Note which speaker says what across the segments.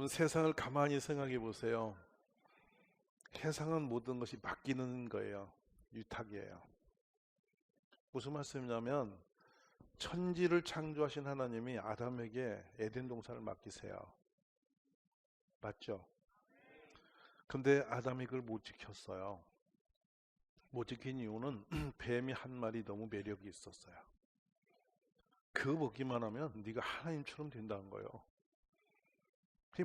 Speaker 1: 여러분, 세상을 가만히 생각해 보세요. 세상은 모든 것이 맡기는 거예요. 유탁이에요. 무슨 말씀이냐면 천지를 창조하신 하나님이 아담에게 에덴 동산을 맡기세요. 맞죠? 근데 아담이 그걸 못 지켰어요. 못 지킨 이유는 뱀이 한 마리 너무 매력이 있었어요. 그거 먹기만 하면 네가 하나님처럼 된다는 거예요.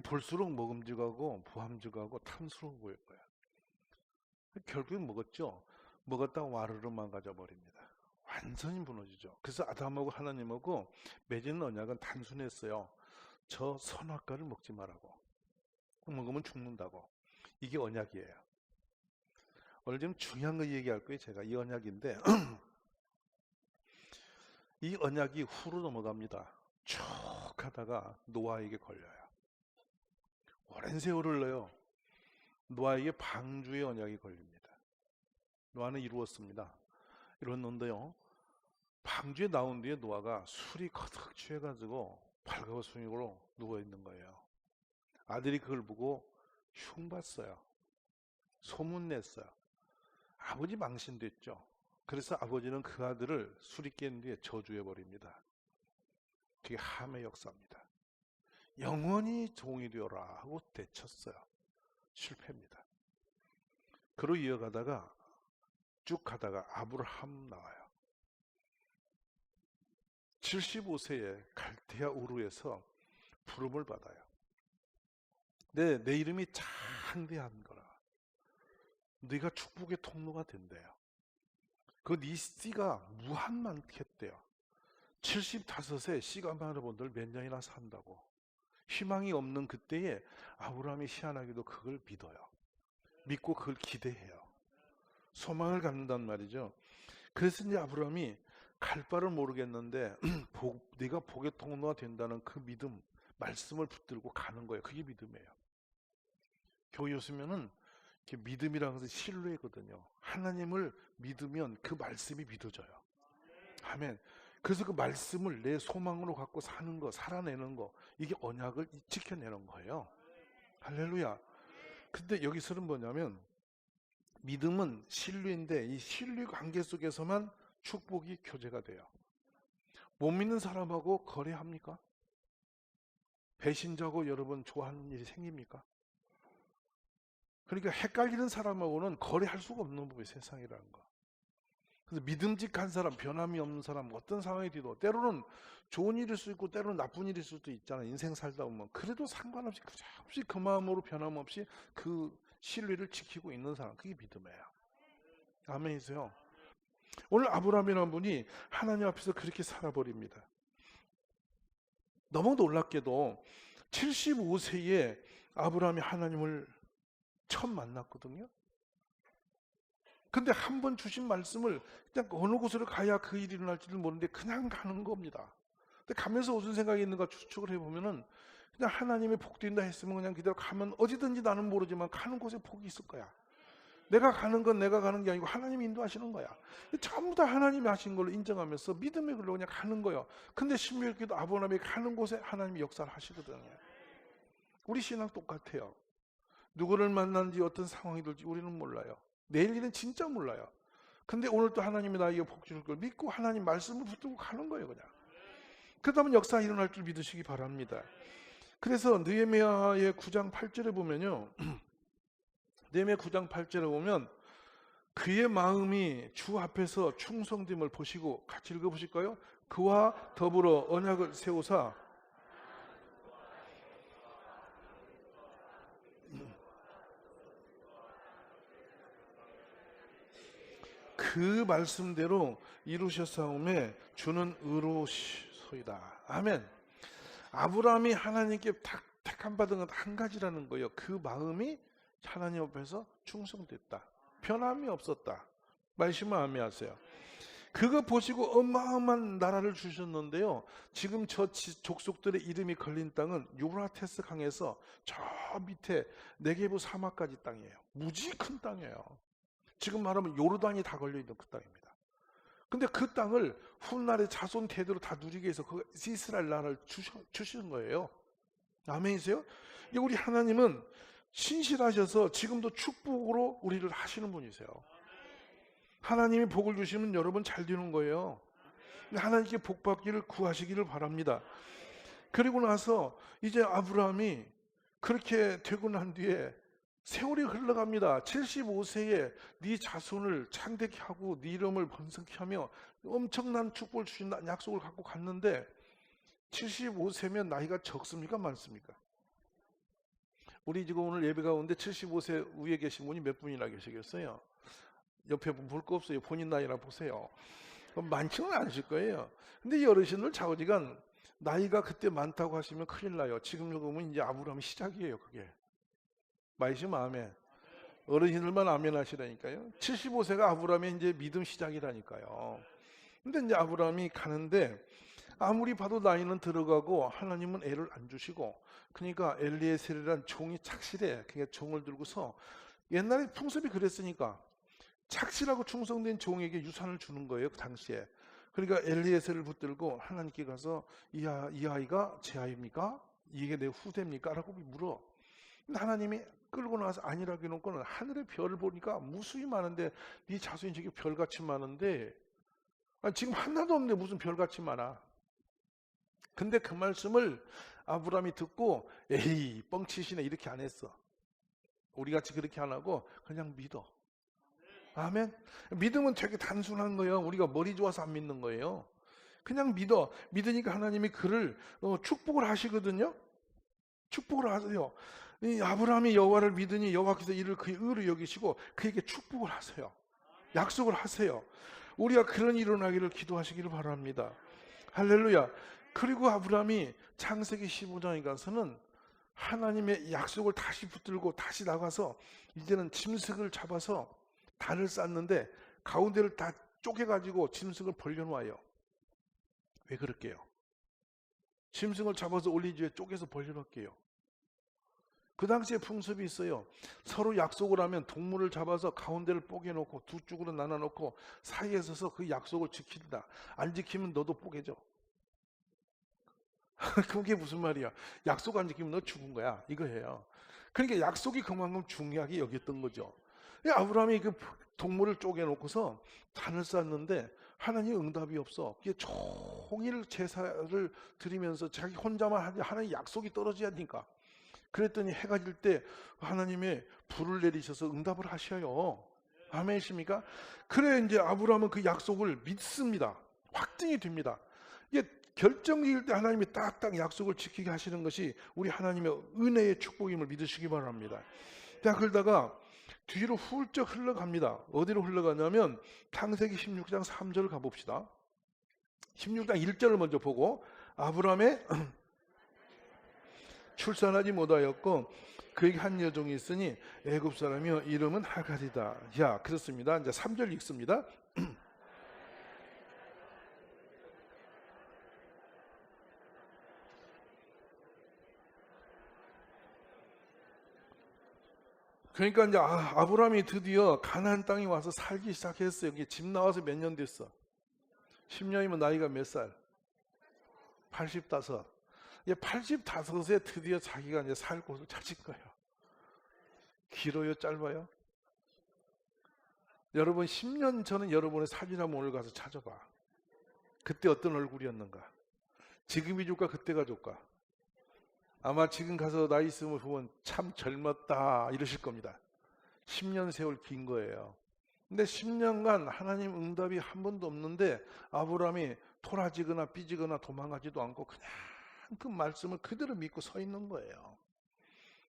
Speaker 1: 볼수록 먹음직하고 부함직하고 탐스러워 보일 거예요. 결국 먹었죠. 먹었다가 와르르 망가져 버립니다. 완전히 무너지죠. 그래서 아담하고 하나님하고 맺은 언약은 단순했어요. 저 선악과를 먹지 말라고. 먹으면 죽는다고. 이게 언약이에요. 오늘 좀 중요한 거 얘기할 거예요. 제가 이 언약인데 이 언약이 후로 넘어갑니다. 쭉 하다가 노아에게 걸려요. 오랜 세월을 넣어요. 노아에게 방주의 언약이 걸립니다. 노아는 이루었습니다. 이뤘는데요, 방주에 나온 뒤에 노아가 술이 가득 취해가지고 발가벗으로 누워있는 거예요. 아들이 그걸 보고 흉봤어요. 소문냈어요. 아버지 망신됐죠. 그래서 아버지는 그 아들을 술이 깬 뒤에 저주해버립니다. 그게 함의 역사입니다. 영원히 종이 되어라 하고 대쳤어요. 실패입니다. 그로 이어가다가 쭉 가다가 아브라함 나와요. 75세에 갈대아 우르에서 부름을 받아요. 내 이름이 창대한 거라. 네가 축복의 통로가 된대요. 그 네 씨가 무한 많겠대요. 75세 씨가 많은 분들 몇 년이나 산다고. 희망이 없는 그때에 아브라함이 희한하게도 그걸 믿어요. 믿고 그걸 기대해요. 소망을 갖는단 말이죠. 그래서 이제 아브라함이 갈 바를 모르겠는데 네가 복의 통로가 된다는 그 믿음, 말씀을 붙들고 가는 거예요. 그게 믿음이에요. 교회 오시면은 믿음이라는 것은 신뢰거든요. 하나님을 믿으면 그 말씀이 믿어져요. 아멘. 그래서 그 말씀을 내 소망으로 갖고 사는 거, 살아내는 거, 이게 언약을 지켜내는 거예요. 할렐루야. 근데 여기서는 뭐냐면 믿음은 신뢰인데 이 신뢰 관계 속에서만 축복이 교제가 돼요. 못 믿는 사람하고 거래합니까? 배신자고 여러분 좋아하는 일이 생깁니까? 그러니까 헷갈리는 사람하고는 거래할 수가 없는 법이 세상이라는 거. 그래서 믿음직한 사람, 변함이 없는 사람, 어떤 상황이 뒤도 때로는 좋은 일일 수 있고 때로는 나쁜 일일 수도 있잖아요. 인생 살다 보면. 그래도 상관없이 그저없이 그 마음으로 변함없이 그 신뢰를 지키고 있는 사람, 그게 믿음이에요. 아멘이세요. 오늘 아브라함이라는 분이 하나님 앞에서 그렇게 살아버립니다. 너무 놀랍게도 75세에 아브라함이 하나님을 처음 만났거든요. 근데 한 번 주신 말씀을 그냥 어느 곳으로 가야 그 일이 일어날지를 모르는데 그냥 가는 겁니다. 근데 가면서 무슨 생각이 있는가 추측을 해보면은 그냥 하나님이 복 된다 했으면 그냥 그대로 가면 어디든지 나는 모르지만 가는 곳에 복이 있을 거야. 내가 가는 건 내가 가는 게 아니고 하나님이 인도하시는 거야. 전부 다 하나님이 하신 걸로 인정하면서 믿음의 걸로 그냥 가는 거예요. 근데 신비롭게도 아브라함이 가는 곳에 하나님이 역사를 하시거든요. 우리 신앙 똑같아요. 누구를 만난지 어떤 상황이 될지 우리는 몰라요. 내일 일은 진짜 몰라요. 근데 오늘 또 하나님이 나에게 복 주실 걸 믿고 하나님 말씀을 붙들고 가는 거예요. 그냥. 그러다 역사가 일어날 줄 믿으시기 바랍니다. 그래서 느헤미야의 9장 8절에 보면요. 느헤미야 9장 8절에 보면 그의 마음이 주 앞에서 충성됨을 보시고 같이 읽어보실까요? 그와 더불어 언약을 세우사 그 말씀대로 이루셨사오매 주는 의로소이다. 아멘. 아브라함이 하나님께 택함 받은 건 한 가지라는 거예요. 그 마음이 하나님 앞에서 충성됐다. 변함이 없었다. 말씀을 아멘하세요. 그거 보시고 어마어마한 나라를 주셨는데요. 지금 저 족속들의 이름이 걸린 땅은 유브라테스 강에서 저 밑에 네게부 사막까지 땅이에요. 무지 큰 땅이에요. 지금 말하면 요르단이 다 걸려있는 그 땅입니다. 근데 그 땅을 훗날의 자손 대대로 다 누리게 해서 그 이스라엘 나라를 주신 거예요. 아멘이세요? 우리 하나님은 신실하셔서 지금도 축복으로 우리를 하시는 분이세요. 하나님이 복을 주시면 여러분 잘 되는 거예요. 하나님께 복 받기를 구하시기를 바랍니다. 그리고 나서 이제 아브라함이 그렇게 되고 난 뒤에 세월이 흘러갑니다. 75세에 네 자손을 창대케 하고 네 이름을 번성케 하며 엄청난 축복을 주신다는 약속을 갖고 갔는데 75세면 나이가 적습니까? 많습니까? 우리 지금 오늘 예배 가운데 75세 위에 계신 분이 몇 분이나 계시겠어요? 옆에 볼 거 없어요. 본인 나이나 보세요. 많지는 않으실 거예요. 근데 이 어르신들 좌우지간 나이가 그때 많다고 하시면 큰일 나요. 지금 요금은 이제 아브라함이 시작이에요. 그게 마이시면 아멘. 어르신들만 아멘 하시라니까요. 75세가 아브라함의 이제 믿음 시작이라니까요. 근데 이제 아브라함이 가는데 아무리 봐도 나이는 들어가고 하나님은 애를 안 주시고, 그러니까 엘리에셀이라는 종이 착실해. 그러니까 종을 들고서 옛날에 풍습이 그랬으니까 착실하고 충성된 종에게 유산을 주는 거예요. 그 당시에. 그러니까 엘리에셀을 붙들고 하나님께 가서 이 아이가 제 아이입니까? 이게 내 후대입니까? 라고 물어. 근데 하나님이 끌고 나서 아니라고 해놓고는 하늘의 별을 보니까 무수히 많은데 네 자손이 저게 별같이 많은데 지금 하나도 없는데 무슨 별같이 많아. 근데 그 말씀을 아브라함이 듣고 에이 뻥치시네 이렇게 안 했어. 우리같이 그렇게 안 하고 그냥 믿어. 아멘. 믿음은 되게 단순한 거예요. 우리가 머리 좋아서 안 믿는 거예요. 그냥 믿어. 믿으니까 하나님이 그를 축복을 하시거든요. 축복을 하세요. 이 아브라함이 여호와를 믿으니 여호와께서 이를 그의 의로 여기시고 그에게 축복을 하세요. 약속을 하세요. 우리가 그런 일어나기를 기도하시기를 바랍니다. 할렐루야. 그리고 아브라함이 창세기 15장에 가서는 하나님의 약속을 다시 붙들고 다시 나가서 이제는 짐승을 잡아서 단을 쌓는데 가운데를 다 쪼개가지고 짐승을 벌려놓아요. 왜 그럴게요? 짐승을 잡아서 올리지에 쪼개서 벌려놓을게요. 그 당시에 풍습이 있어요. 서로 약속을 하면 동물을 잡아서 가운데를 뽀개놓고 두 쪽으로 나눠놓고 사이에 서서 그 약속을 지킨다. 안 지키면 너도 뽀개져. 그게 무슨 말이야? 약속 안 지키면 너 죽은 거야. 이거예요. 그러니까 약속이 그만큼 중요하게 여겼던 거죠. 아브라함이 그 동물을 쪼개놓고서 단을 쌓는데 하나님 응답이 없어. 그게 종일 제사를 드리면서 자기 혼자만 하지 하나님 약속이 떨어져야 하니까. 그랬더니 해가 질 때 하나님의 불을 내리셔서 응답을 하셔요. 아멘이십니까? 그래 이제 아브라함은 그 약속을 믿습니다. 확증이 됩니다. 이게 결정일 때 하나님이 딱딱 약속을 지키게 하시는 것이 우리 하나님의 은혜의 축복임을 믿으시기 바랍니다. 자, 그러다가 뒤로 훌쩍 흘러갑니다. 어디로 흘러가냐면 창세기 16장 3절을 가봅시다. 16장 1절을 먼저 보고 아브라함의 출산하지 못하였고 그에게 한 여종이 있으니 애굽 사람이요 이름은 하갈이다. 야, 그렇습니다. 이제 3절 읽습니다. 그러니까 이제 아브라함이 드디어 가나안 땅에 와서 살기 시작했어요. 여기 집 나와서 몇 년 됐어? 10년이면 나이가 몇 살? 85. 85세 드디어 자기가 이제 살 곳을 찾을 거예요. 길어요, 짧아요? 여러분 10년 전에 여러분의 사진 한번 오늘 가서 찾아봐. 그때 어떤 얼굴이었는가? 지금이 좋을까? 그때가 좋을까? 아마 지금 가서 나이 있으면 보면 참 젊었다 이러실 겁니다. 10년 세월 긴 거예요. 근데 10년간 하나님 응답이 한 번도 없는데 아브라함이 토라지거나 삐지거나 도망가지도 않고 그냥 그 말씀을 그대로 믿고 서 있는 거예요.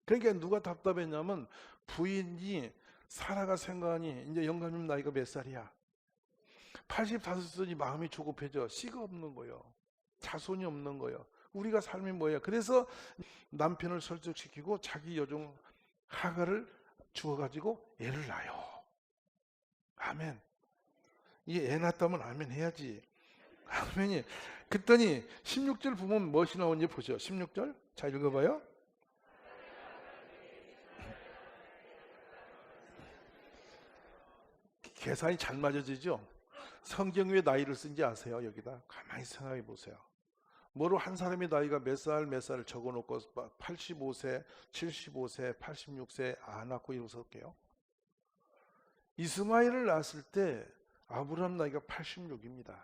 Speaker 1: 그러니까 누가 답답했냐면 부인이 사라가 생각하니 이제 영감님 나이가 몇 살이야? 85세니 마음이 조급해져. 씨가 없는 거예요. 자손이 없는 거예요. 우리가 삶이 뭐예요? 그래서 남편을 설득시키고 자기 여종 하갈을 주어가지고 애를 낳아요. 아멘. 이 애 낳았다면 아멘 해야지. 아멘이. 그랬더니 16절 보면 무엇이 나오는지 보죠. 16절 자 읽어봐요. 계산이 잘 맞아지죠. 성경 왜 나이를 쓴지 아세요? 여기다 가만히 생각해 보세요. 뭐로 한 사람의 나이가 몇 살 적어놓고 85세, 75세, 86세 안 낳고 이러셨게요? 이스마엘을 낳았을 때 아브라함 나이가 86입니다.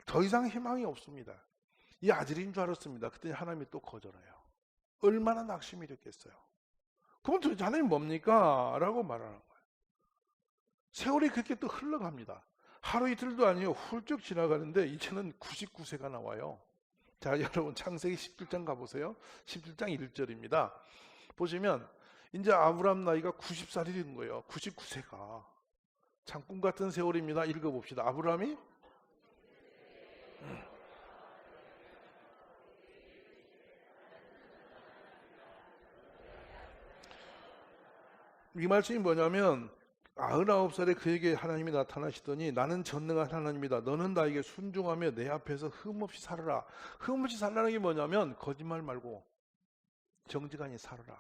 Speaker 1: 더 이상 희망이 없습니다. 이 아들인 줄 알았습니다. 그때 하나님이 또 거절해요. 얼마나 낙심이 됐겠어요. 그럼 도대체 하나님 뭡니까? 라고 말하는 거예요. 세월이 그렇게 또 흘러갑니다. 하루 이틀도 아니에요. 훌쩍 지나가는데 이제는 99세가 나와요. 자, 여러분 창세기 17장 가보세요. 17장 1절입니다. 보시면 이제 아브라함 나이가 90살이 된 거예요. 99세가. 참 꿈 같은 세월입니다. 읽어봅시다. 아브라함이 이 말씀이 뭐냐면 99살에 그에게 하나님이 나타나시더니 나는 전능한 하나님이다. 너는 나에게 순종하며 내 앞에서 흠없이 살아라. 흠없이 살라는 게 뭐냐면 거짓말 말고 정직하니 살아라.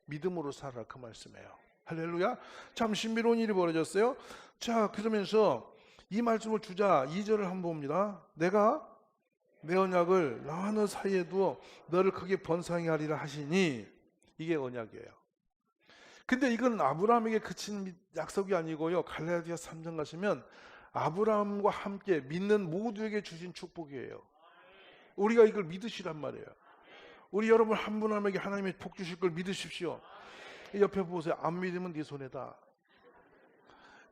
Speaker 1: 믿음으로 살아라. 그 말씀이에요. 할렐루야. 참 신비로운 일이 벌어졌어요. 자, 그러면서 이 말씀을 주자 2절을 한번 봅니다. 내가 내 언약을 나와 너 사이에 두어 너를 크게 번성하게 하리라 하시니, 이게 언약이에요. 근데 이건 아브라함에게 그친 약속이 아니고요. 갈라디아 3장 가시면 아브라함과 함께 믿는 모두에게 주신 축복이에요. 우리가 이걸 믿으시란 말이에요. 우리 여러분 한 분 한 분에게 하나님의 복 주실 걸 믿으십시오. 옆에 보세요. 안 믿으면 네 손해다.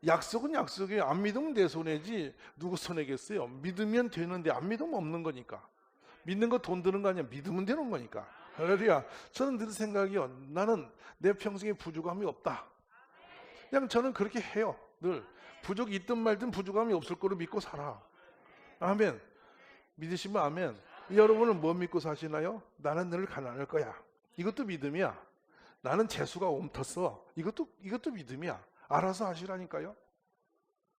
Speaker 1: 약속은 약속이에요. 안 믿으면 내 손해지 누구 손해겠어요? 믿으면 되는데 안 믿으면 없는 거니까. 믿는 거 돈 드는 거 아니야. 믿으면 되는 거니까. 할렐루야. 저는 늘 생각이요. 나는 내 평생에 부족함이 없다. 그냥 저는 그렇게 해요. 늘 부족이 있든 말든 부족함이 없을 거로 믿고 살아. 아멘. 믿으시면 아멘. 여러분은 뭐 믿고 사시나요? 나는 늘 가난할 거야. 이것도 믿음이야. 나는 재수가 옴텄어. 이것도 믿음이야. 알아서 하시라니까요.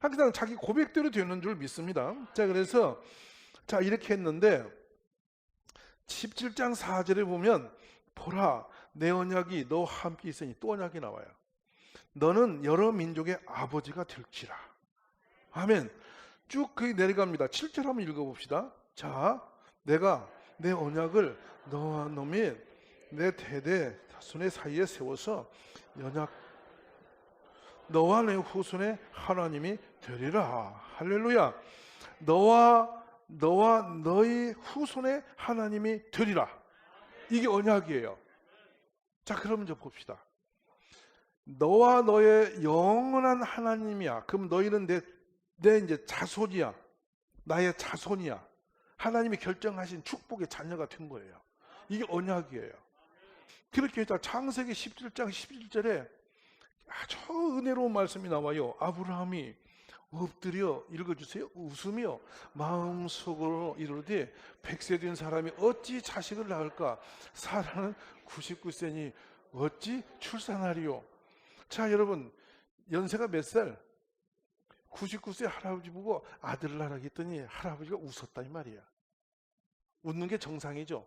Speaker 1: 그냥 자기 고백대로 되는 줄 믿습니다. 자, 그래서 자 이렇게 했는데 17장 4절에 보면 보라 내 언약이 너와 함께 있으니 또 언약이 나와요. 너는 여러 민족의 아버지가 될지라. 아멘. 쭉 거기 내려갑니다. 7절 한번 읽어봅시다. 자, 내가 내 언약을 너와 너 및 내 대대 자손의 사이에 세워서 언약 너와 내 후손의 하나님이 되리라. 할렐루야. 너와 너희 후손의 하나님이 되리라. 이게 언약이에요. 자, 그럼 이제 봅시다. 너와 너의 영원한 하나님이야. 그럼 너희는 내 이제 자손이야. 나의 자손이야. 하나님이 결정하신 축복의 자녀가 된 거예요. 이게 언약이에요. 그렇게 해서 창세기 17장 11절에 아주 은혜로운 말씀이 나와요. 아브라함이 엎드려 읽어주세요. 웃으며 마음속으로 이르되 100세 된 사람이 어찌 자식을 낳을까? 사라는 99세니 어찌 출산하리요? 자, 여러분 연세가 몇 살? 99세 할아버지 보고 아들 낳으라 했더니 할아버지가 웃었다 이 말이야. 웃는 게 정상이죠.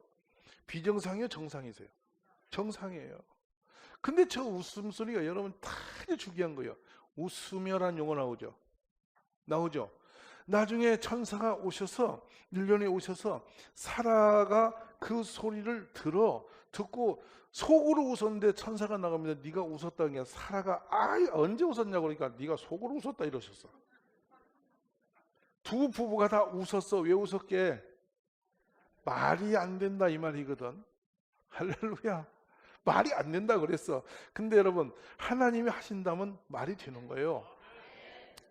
Speaker 1: 비정상이요? 정상이세요? 정상이에요. 근데 저 웃음소리가 여러분 되게 중요한 거예요. 웃으며란 용어 나오죠. 나중에 천사가 오셔서 1년에 오셔서 사라가 그 소리를 듣고 속으로 웃었는데 천사가 나갑니다. 네가 웃었다는 게 사라가 언제 웃었냐고 그러니까 네가 속으로 웃었다 이러셨어. 두 부부가 다 웃었어. 왜 웃었게? 말이 안 된다 이 말이거든. 할렐루야. 말이 안 된다 그랬어. 근데 여러분 하나님이 하신다면 말이 되는 거예요.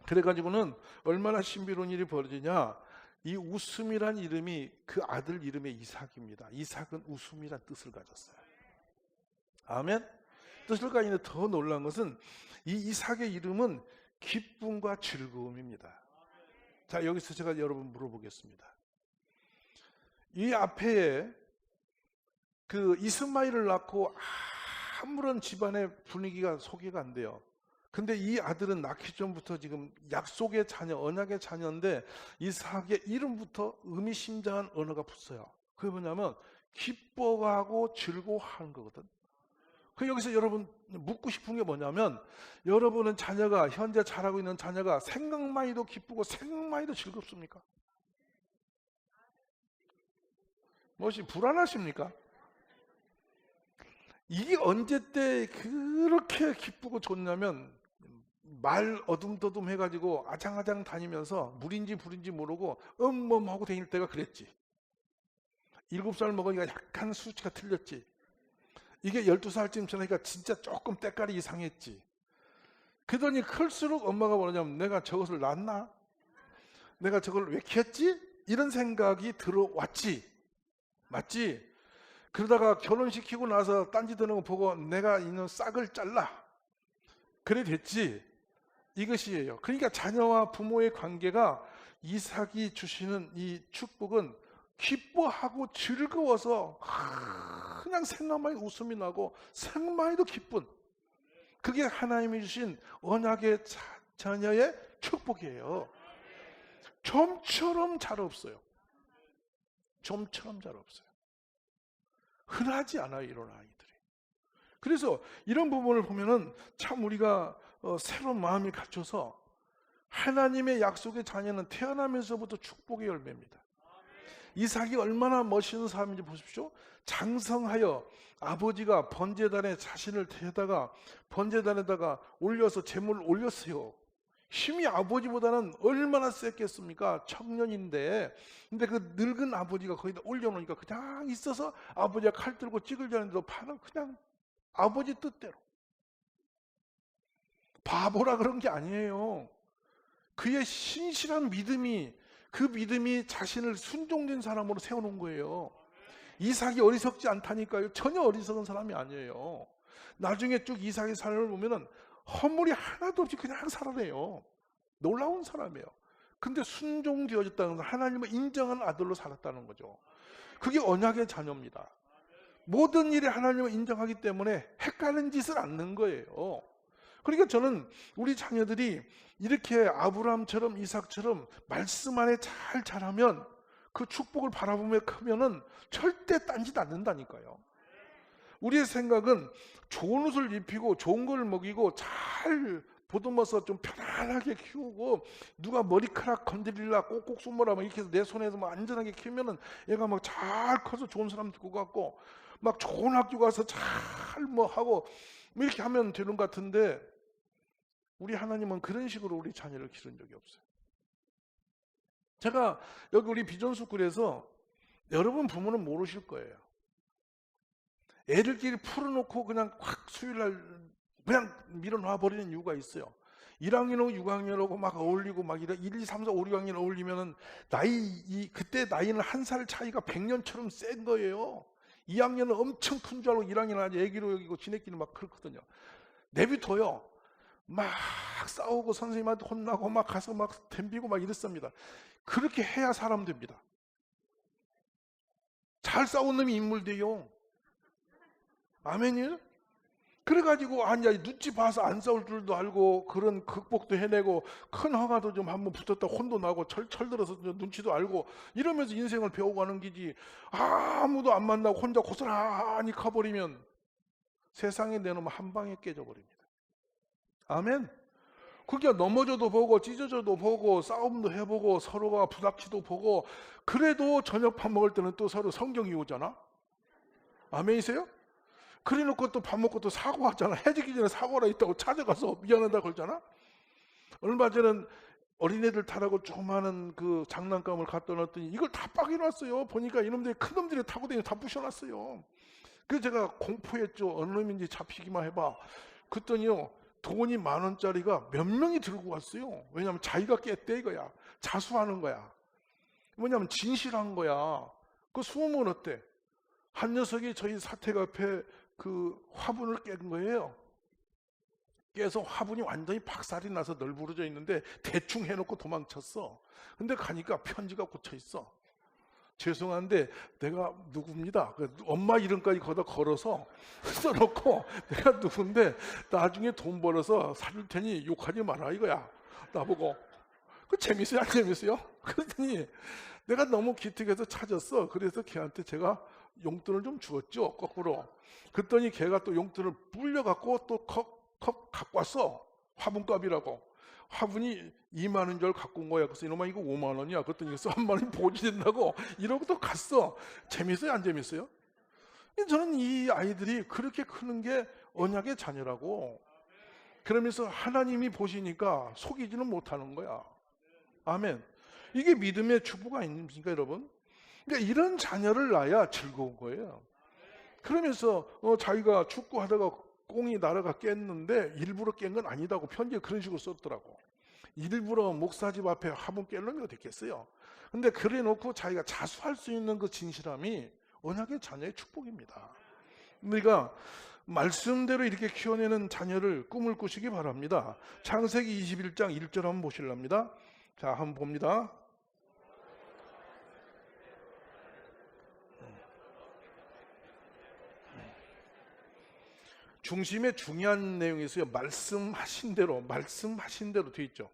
Speaker 1: 그래가지고는 얼마나 신비로운 일이 벌어지냐. 이 웃음이란 이름이 그 아들 이름의 이삭입니다. 이삭은 웃음이란 뜻을 가졌어요. 아멘. 뜻을 가지는데 더 놀라운 것은 이 이삭의 이름은 기쁨과 즐거움입니다. 자, 여기서 제가 여러분 물어보겠습니다. 이 앞에 그 이스마엘을 낳고 아무런 집안의 분위기가 소개가 안 돼요. 근데 이 아들은 낳기 전부터 지금 약속의 자녀, 언약의 자녀인데 이삭의 이름부터 의미심장한 언어가 붙어요. 그게 뭐냐면 기뻐하고 즐거워하는 거거든. 그 여기서 여러분 묻고 싶은 게 뭐냐면 여러분은 자녀가 현재 자라고 있는 자녀가 생각만 해도 기쁘고 생각만 해도 즐겁습니까? 무엇이 불안하십니까? 이게 언제 때 그렇게 기쁘고 좋냐면 말 어둠더둠 해가지고 아장아장 다니면서 물인지 불인지 모르고 하고 다닐 때가 그랬지. 7살 먹으니까 약간 수치가 틀렸지. 이게 12살쯤 지나니까 진짜 조금 때깔이 이상했지. 그러더니 클수록 엄마가 뭐냐면 내가 저것을 낳았나? 내가 저걸 왜 키웠지? 이런 생각이 들어왔지. 맞지? 그러다가 결혼시키고 나서 딴짓 하는 거 보고 내가 이놈 싹을 잘라. 그래 됐지. 이것이에요. 그러니까 자녀와 부모의 관계가 이삭이 주시는 이 축복은 기뻐하고 즐거워서 그냥 생각만 해도 웃음이 나고 생각만 해도 기쁜, 그게 하나님이 주신 언약의 자녀의 축복이에요. 좀처럼 잘 없어요. 좀처럼 잘 없어요. 흔하지 않아요, 이런 아이들이. 그래서 이런 부분을 보면은 참 우리가 새로운 마음을 갖춰서 하나님의 약속의 자녀는 태어나면서부터 축복의 열매입니다. 이삭이 얼마나 멋있는 사람인지 보십시오. 장성하여 아버지가 번제단에 자신을 대다가 번제단에다가 올려서 제물을 올렸어요. 힘이 아버지보다는 얼마나 셌겠습니까? 청년인데. 근데 그 늙은 아버지가 거기다 올려놓으니까 그냥 있어서 아버지가 칼 들고 찍을 자는데도 팔을 그냥 아버지 뜻대로. 바보라 그런 게 아니에요. 그의 신실한 믿음이, 그 믿음이 자신을 순종된 사람으로 세워놓은 거예요. 이삭이 어리석지 않다니까요. 전혀 어리석은 사람이 아니에요. 나중에 쭉 이삭의 삶을 보면은 허물이 하나도 없이 그냥 살아내요. 놀라운 사람이에요. 근데 순종되어졌다는 건 하나님을 인정하는 아들로 살았다는 거죠. 그게 언약의 자녀입니다. 모든 일에 하나님을 인정하기 때문에 헷갈리는 짓을 않는 거예요. 그러니까 저는 우리 자녀들이 이렇게 아브라함처럼 이삭처럼 말씀 안에 잘 자라면, 그 축복을 바라보며 크면은 절대 딴짓 않는다니까요. 우리의 생각은 좋은 옷을 입히고 좋은 걸 먹이고 잘 보듬어서 좀 편안하게 키우고, 누가 머리카락 건드리려 꼭꼭 숨어라 막 이렇게 해서 내 손에서 막 안전하게 키우면은 얘가 막 잘 커서 좋은 사람 될 것 같고, 막 좋은 학교 가서 잘 뭐 하고 뭐 이렇게 하면 되는 것 같은데, 우리 하나님은 그런 식으로 우리 자녀를 기른 적이 없어요. 제가 여기 우리 비전스쿨에서 여러분 부모는 모르실 거예요. 애들끼리 풀어놓고 그냥 확 수요일날 그냥 밀어놔 버리는 이유가 있어요. 1학년하고 6학년하고 막 어울리고 막 1, 2, 3, 4, 5, 6학년 어울리면은 그때 나이는 한 살 차이가 100년처럼 센 거예요. 2학년은 엄청 큰 줄 알고 1학년은 아주 애기로 여기고 지네끼리 막 그렇거든요. 내비둬요. 막 싸우고 선생님한테 혼나고 막 가서 막 덤비고 막 이랬습니다. 그렇게 해야 사람 됩니다. 잘 싸운 놈이 인물 돼요. 아멘이에요? 그래가지고 아니 눈치 봐서 안 싸울 줄도 알고 그런 극복도 해내고 큰 허가도 좀 한번 붙었다 혼도 나고 철들어서 눈치도 알고 이러면서 인생을 배워가는 기지, 아무도 안 만나고 혼자 고스란히 커버리면 세상에 내놓으면 한 방에 깨져버립니다. 아멘. 그게 넘어져도 보고 찢어져도 보고 싸움도 해보고 서로가 부닥치도 보고, 그래도 저녁 밥 먹을 때는 또 서로 성경이 오잖아. 아멘이세요? 그래놓고 또 밥 먹고 또 사고하잖아. 해지기 전에 사고라 있다고 찾아가서 미안하다 걸잖아. 얼마 전엔 어린애들 타라고 조그마한 그 장난감을 갖다 놨더니 이걸 다 빠개놨어요. 보니까 이놈들이 큰 놈들이 타고 다니고 다 부셔놨어요. 그래서 제가 공포했죠. 어느 놈인지 잡히기만 해봐. 그랬더니요, 돈이 10,000원짜리가 몇 명이 들고 왔어요. 왜냐하면 자기가 깼대 이거야. 자수하는 거야. 뭐냐면 진실한 거야. 그 숨으면 어때? 한 녀석이 저희 사택 앞에 그 화분을 깬 거예요. 깨서 화분이 완전히 박살이 나서 널브러져 있는데 대충 해놓고 도망쳤어. 근데 가니까 편지가 꽂혀 있어. 죄송한데 내가 누굽니다. 엄마 이름까지 거기다 걸어서 써놓고 내가 누군데 나중에 돈 벌어서 사줄 테니 욕하지 마라 이거야. 나보고. 그 재밌어요? 안 재밌어요? 그랬더니 내가 너무 기특해서 찾았어. 그래서 걔한테 제가 용돈을 좀 주었죠. 거꾸로. 그랬더니 걔가 또 용돈을 불려갖고 또 컵 갖고 왔어. 화분값이라고. 화분이 2만 원인 줄 갖고 온 거야. 그래서 이놈아 이거 5만 원이야. 그랬더니 3만 원이 보지된다고 이러고 또 갔어. 재밌어요? 안 재밌어요? 저는 이 아이들이 그렇게 크는 게 언약의 자녀라고. 그러면서 하나님이 보시니까 속이지는 못하는 거야. 아멘. 이게 믿음의 축복 아닙니까 여러분? 그러니까 이런 자녀를 낳아야 즐거운 거예요. 그러면서 자기가 축구하다가 공이 날아가 깼는데 일부러 깬 건 아니다고 편지에 그런 식으로 썼더라고. 일부러 목사집 앞에 화분 깰놈이 어딨겠어요. 근데 그래 놓고 자기가 자수할 수 있는 그 진실함이 언약의 자녀의 축복입니다. 우리가 말씀대로 이렇게 키워내는 자녀를 꿈을 꾸시기 바랍니다. 창세기 21장 1절 한번 보실랍니다. 자, 한번 봅니다. 중심에 중요한 내용이 있어요. 말씀하신 대로 되어 있죠.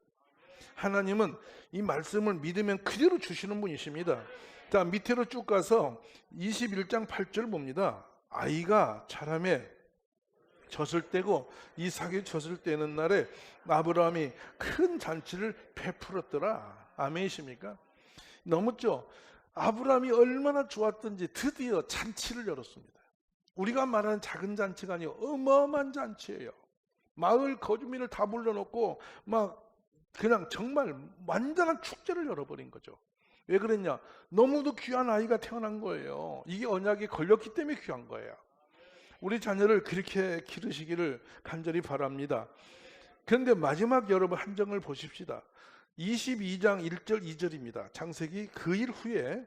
Speaker 1: 하나님은 이 말씀을 믿으면 그대로 주시는 분이십니다. 자, 밑으로 쭉 가서 21장 8절 봅니다. 아이가 자라매 젖을 떼고 이삭이 젖을 떼는 날에 아브라함이 큰 잔치를 베풀었더라. 아멘이십니까? 너무죠? 아브라함이 얼마나 좋았던지 드디어 잔치를 열었습니다. 우리가 말하는 작은 잔치가 아니고 어마어마한 잔치예요. 마을 거주민을 다 불러놓고 막 그냥 정말 완전한 축제를 열어버린 거죠. 왜 그랬냐? 너무도 귀한 아이가 태어난 거예요. 이게 언약에 걸렸기 때문에 귀한 거예요. 우리 자녀를 그렇게 기르시기를 간절히 바랍니다. 그런데 마지막 여러분 한 장을 보십시다. 22장 1절 2절입니다. 창세기 그 일 후에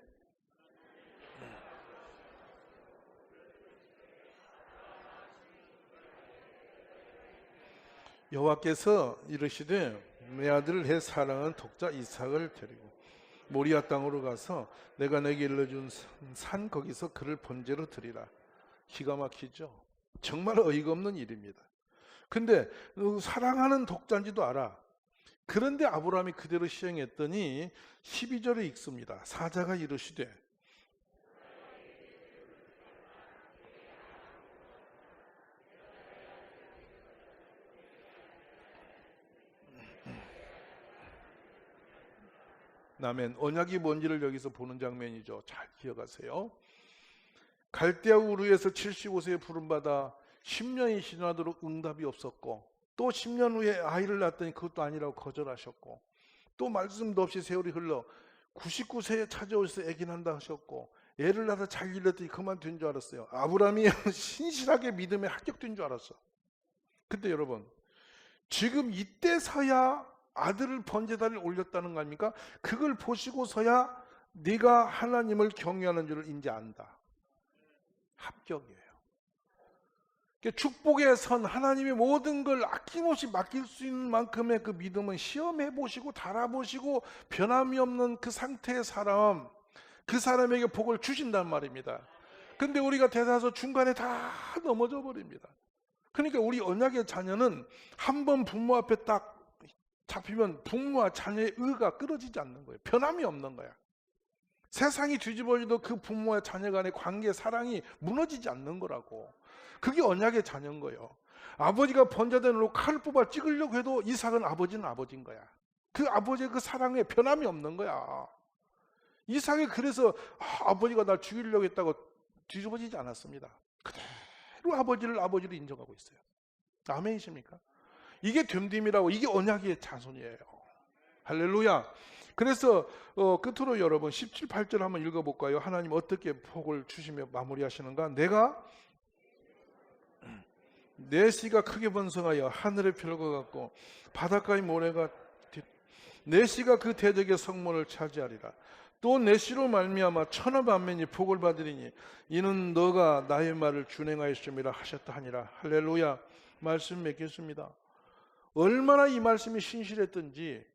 Speaker 1: 여호와께서 이르시되 내 아들을 내 사랑하는 독자 이삭을 데리고 모리아 땅으로 가서 내가 내게 일러준 산 거기서 그를 번제로 드리라. 기가 막히죠. 정말 어이가 없는 일입니다. 근데 사랑하는 독자인지도 알아. 그런데 아브라함이 그대로 시행했더니 12절에 읽습니다. 사자가 이르시되 아멘. 언약이 뭔지를 여기서 보는 장면이죠. 잘 기억하세요. 갈대아 우르에서 75세에 부름받아 10년이 지나도록 응답이 없었고 또 10년 후에 아이를 낳았더니 그것도 아니라고 거절하셨고 또 말씀도 없이 세월이 흘러 99세에 찾아오셔서 애기 난다 하셨고 애를 낳아서 잘 길렀더니 그만둔 줄 알았어요. 아브라함이 신실하게 믿음에 합격된 줄 알았어. 근데 여러분 지금 이때서야 아들을 번제단을 올렸다는 거 아닙니까? 그걸 보시고서야 네가 하나님을 경외하는 줄을 이제 안다. 합격이에요. 축복의 선, 하나님의 모든 걸 아낌없이 맡길 수 있는 만큼의 그 믿음은 시험해 보시고 달아보시고 변함이 없는 그 상태의 사람, 그 사람에게 복을 주신단 말입니다. 근데 우리가 대사서 중간에 다 넘어져 버립니다. 그러니까 우리 언약의 자녀는 한 번 부모 앞에 딱 잡히면 부모와 자녀의 의가 끊어지지 않는 거예요. 변함이 없는 거야. 세상이 뒤집어져도 그 부모와 자녀 간의 관계, 사랑이 무너지지 않는 거라고. 그게 언약의 자녀인 거예요. 아버지가 번제단으로 칼을 뽑아 찍으려고 해도 이삭은 아버지는 아버지인 거야. 그 아버지의 그 사랑에 변함이 없는 거야. 이삭이 그래서 아버지가 날 죽이려고 했다고 뒤집어지지 않았습니다. 그대로 아버지를 아버지로 인정하고 있어요. 아멘이십니까? 이게 됨됨이라고, 이게 언약의 자손이에요. 할렐루야. 그래서 끝으로 여러분 17, 8절 한번 읽어볼까요? 하나님 어떻게 복을 주시며 마무리하시는가? 내 씨가 크게 번성하여 하늘의 별과 같고 바닷가의 모래가 내 씨가 그 대적의 성문을 차지하리라. 또 내 씨로 말미암아 천하 만민이 복을 받으리니 이는 너가 나의 말을 준행하였음이라 하셨다 하니라. 할렐루야. 말씀 맺겠습니다. 얼마나 이 말씀이 신실했던지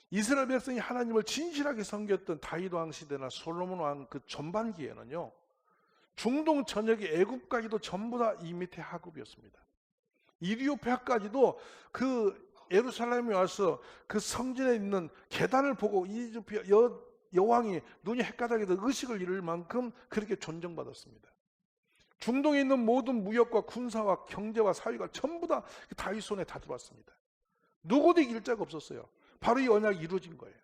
Speaker 1: 이스라엘 백성이 하나님을 진실하게 섬겼던 다윗 왕 시대나 솔로몬 왕 그 전반기에는요, 중동 전역의 애굽까지도 전부 다 이 밑에 하급이었습니다. 이디오피아까지도 그 예루살렘에 와서 그 성전에 있는 계단을 보고 이디오피아 여왕이 눈이 헷가닥에서 의식을 잃을 만큼 그렇게 존경받았습니다. 중동에 있는 모든 무역과 군사와 경제와 사회가 전부 다 다윗 손에 다 들어왔습니다. 누구도 이길 자가 없었어요. 바로 이 언약이 이루어진 거예요.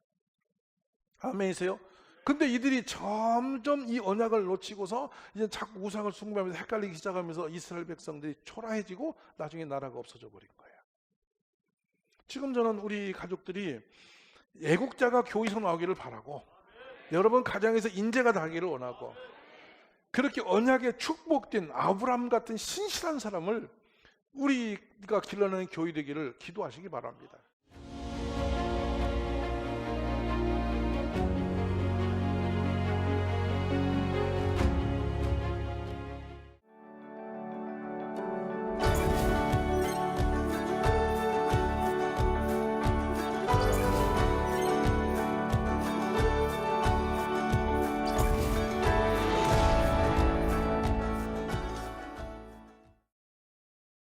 Speaker 1: 아멘이세요? 근데 이들이 점점 이 언약을 놓치고서 이제 자꾸 우상을 숭배하면서 헷갈리기 시작하면서 이스라엘 백성들이 초라해지고 나중에 나라가 없어져 버린 거예요. 지금 저는 우리 가족들이 애국자가 교회에서 나오기를 바라고, 여러분 가정에서 인재가 나기를 원하고, 그렇게 언약에 축복된 아브라함 같은 신실한 사람을 우리가 길러내는 교회 되기를 기도하시기 바랍니다.